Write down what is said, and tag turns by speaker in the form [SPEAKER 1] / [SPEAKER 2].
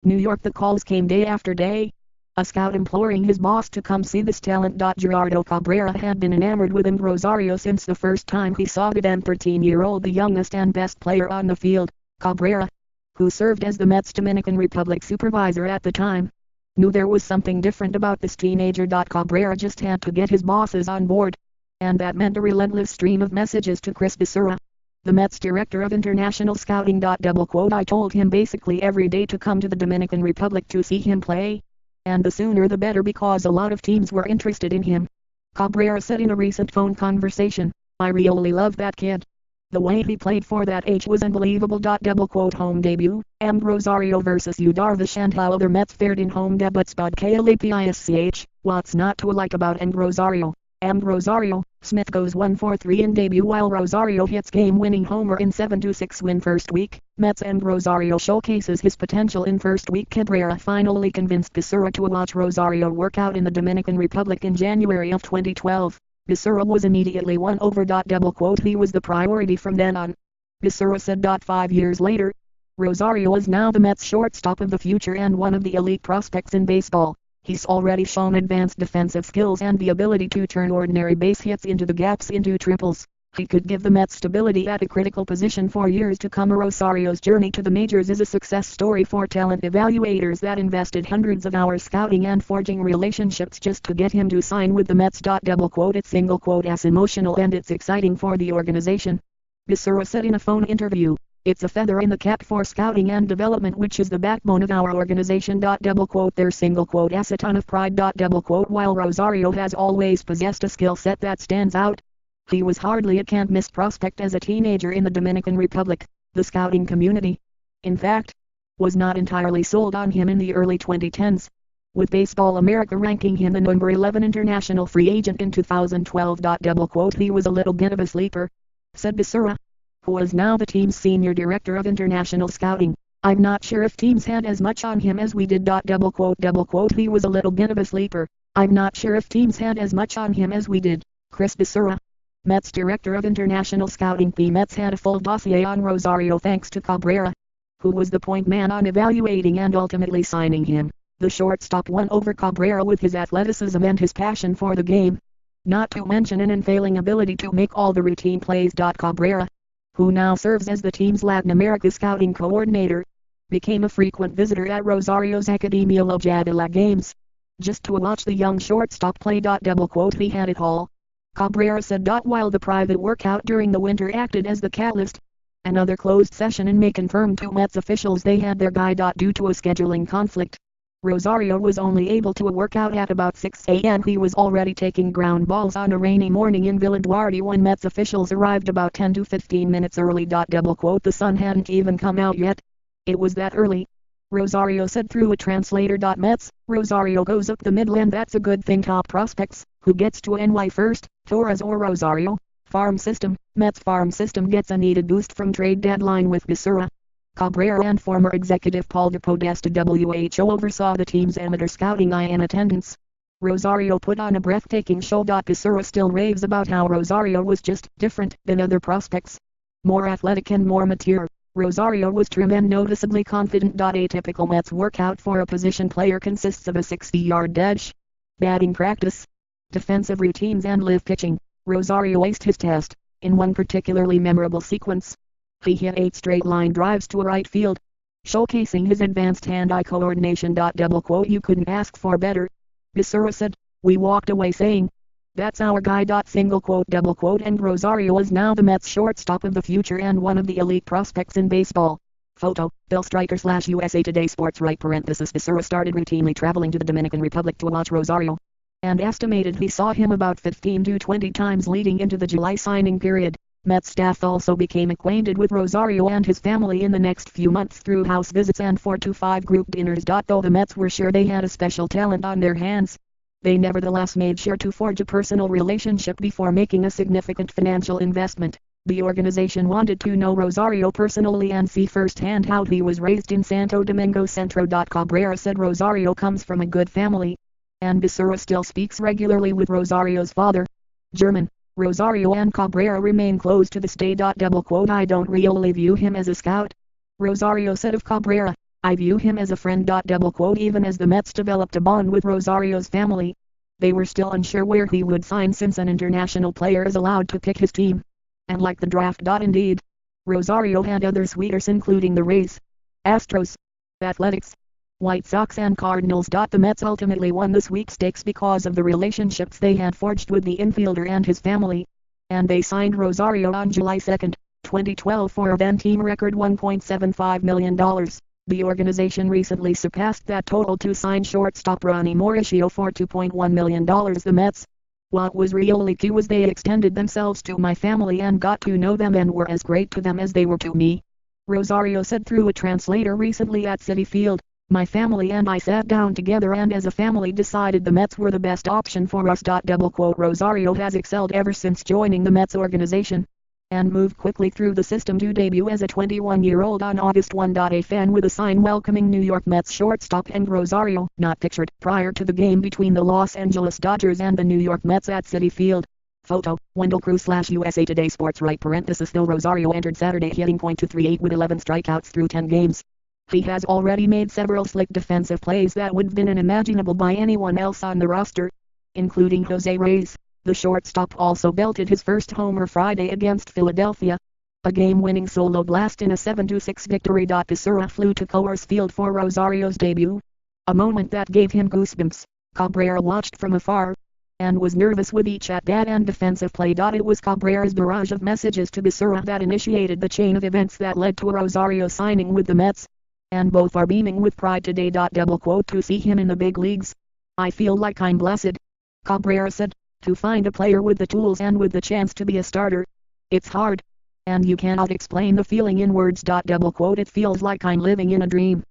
[SPEAKER 1] New York. The calls came day after day. A scout imploring his boss to come see this talent. Gerardo Cabrera had been enamored with Amed Rosario since the first time he saw the then 13-year-old, the youngest and best player on the field. Cabrera, who served as the Mets Dominican Republic supervisor at the time, knew there was something different about this teenager. Cabrera just had to get his bosses on board, and that meant a relentless stream of messages to Chris Becerra, the Mets director of international scouting. I told him basically every day to come to the Dominican Republic to see him play, and the sooner the better because a lot of teams were interested in him. Cabrera said in a recent phone conversation, "I really love that kid. The way he played for that age was unbelievable." Home debut, Amed Rosario vs. U. Darvish, and how other Mets fared in home debuts. KLAPISCH, what's not to like about Amed Rosario? Amed Rosario, Smith goes 1-for-3 in debut while Rosario hits game-winning homer in 7-6 win first week. Mets. Amed Rosario showcases his potential in first week. Cabrera finally convinced Becerra to watch Rosario work out in the Dominican Republic in January of 2012. Becerra was immediately won over. He was the priority from then on. Becerra said. 5 years later, Rosario is now the Mets shortstop of the future and one of the elite prospects in baseball. He's already shown advanced defensive skills and the ability to turn ordinary base hits into the gaps into triples. He could give the Mets stability at a critical position for years to come. Rosario's journey to the majors is a success story for talent evaluators that invested hundreds of hours scouting and forging relationships just to get him to sign with the Mets. It's as emotional and it's exciting for the organization. Becerra said in a phone interview, "It's a feather in the cap for scouting and development, which is the backbone of our organization." There's as a ton of pride. While Rosario has always possessed a skill set that stands out, he was hardly a can't-miss prospect as a teenager in the Dominican Republic. The scouting community, in fact, was not entirely sold on him in the early 2010s, with Baseball America ranking him the number 11 international free agent in 2012. He was a little bit of a sleeper, said Becerra, who is now the team's senior director of international scouting. "I'm not sure if teams had as much on him as we did." He was a little bit of a sleeper. "I'm not sure if teams had as much on him as we did." Chris Becerra, Mets director of international scouting. The Mets had a full dossier on Rosario thanks to Cabrera, who was the point man on evaluating and ultimately signing him. The shortstop won over Cabrera with his athleticism and his passion for the game, not to mention an unfailing ability to make all the routine plays. Cabrera, who now serves as the team's Latin America scouting coordinator, became a frequent visitor at Rosario's Academia Los Javila games, just to watch the young shortstop play. He had it all, Cabrera said. While the private workout during the winter acted as the catalyst, another closed session in May confirmed to Mets officials they had their guy. Due to a scheduling conflict, Rosario was only able to work out at about 6 a.m. He was already taking ground balls on a rainy morning in Villa Duarte when Mets officials arrived about 10 to 15 minutes early. The sun hadn't even come out yet. It was that early, Rosario said through a translator. Mets, Rosario goes up the middle and that's a good thing. Top prospects, who gets to NY first, Torres or Rosario? Farm system, Mets farm system gets a needed boost from trade deadline with Becerra. Cabrera and former executive Paul DePodesta WHO oversaw the team's amateur scouting eye and attendance. Rosario put on a breathtaking show. Becerra still raves about how Rosario was just different than other prospects, more athletic and more mature. Rosario was trim and noticeably confident. A typical Mets workout for a position player consists of a 60-yard dash, batting practice, defensive routines and live pitching. Rosario aced his test in one particularly memorable sequence. He hit 8 straight line drives to right field, showcasing his advanced hand-eye coordination. You couldn't ask for better, Becerra said. We walked away saying, "That's our guy." And Rosario is now the Mets shortstop of the future and one of the elite prospects in baseball. Photo, Bill Striker/USA Today Sports right Becerra started routinely traveling to the Dominican Republic to watch Rosario, and estimated he saw him about 15 to 20 times leading into the July signing period. Mets staff also became acquainted with Rosario and his family in the next few months through house visits and 4 to 5 group dinners. Though the Mets were sure they had a special talent on their hands, they nevertheless made sure to forge a personal relationship before making a significant financial investment. The organization wanted to know Rosario personally and see firsthand how he was raised in Santo Domingo Centro. Cabrera said Rosario comes from a good family, and Becerra still speaks regularly with Rosario's father, German. Rosario and Cabrera remain close to this day. I don't really view him as a scout, Rosario said of Cabrera. I view him as a friend. Double quote. Even as the Mets developed a bond with Rosario's family, they were still unsure where he would sign since an international player is allowed to pick his team. And like the draft. Indeed, Rosario had other suitors including the Rays, Astros, Athletics, White Sox and Cardinals. The Mets ultimately won the sweepstakes because of the relationships they had forged with the infielder and his family, and they signed Rosario on July 2, 2012 for a then team record $1.75 million. The organization recently surpassed that total to sign shortstop Ronnie Mauricio for $2.1 million. The Mets, what was really key was they extended themselves to my family and got to know them and were as great to them as they were to me, Rosario said through a translator recently at Citi Field. My family and I sat down together and as a family decided the Mets were the best option for us. Double quote. Rosario has excelled ever since joining the Mets organization, and moved quickly through the system to debut as a 21-year-old on August 1. A fan with a sign welcoming New York Mets shortstop Amed Rosario, not pictured, prior to the game between the Los Angeles Dodgers and the New York Mets at Citi Field. Photo, Wendell Cruz/USA Today Sports right parenthesis. Though Rosario entered Saturday hitting .238 with 11 strikeouts through 10 games, he has already made several slick defensive plays that would have been unimaginable by anyone else on the roster, including Jose Reyes. The shortstop also belted his first homer Friday against Philadelphia, a game-winning solo blast in a 7-6 victory. Pisura flew to Coors Field for Rosario's debut, a moment that gave him goosebumps. Cabrera watched from afar, and was nervous with each at-bat and defensive play. It was Cabrera's barrage of messages to Pisura that initiated the chain of events that led to Rosario signing with the Mets, and both are beaming with pride today. Double quote. To see him in the big leagues, I feel like I'm blessed, Cabrera said. To find a player with the tools and with the chance to be a starter, it's hard, and you cannot explain the feeling in words. Double quote. It feels like I'm living in a dream.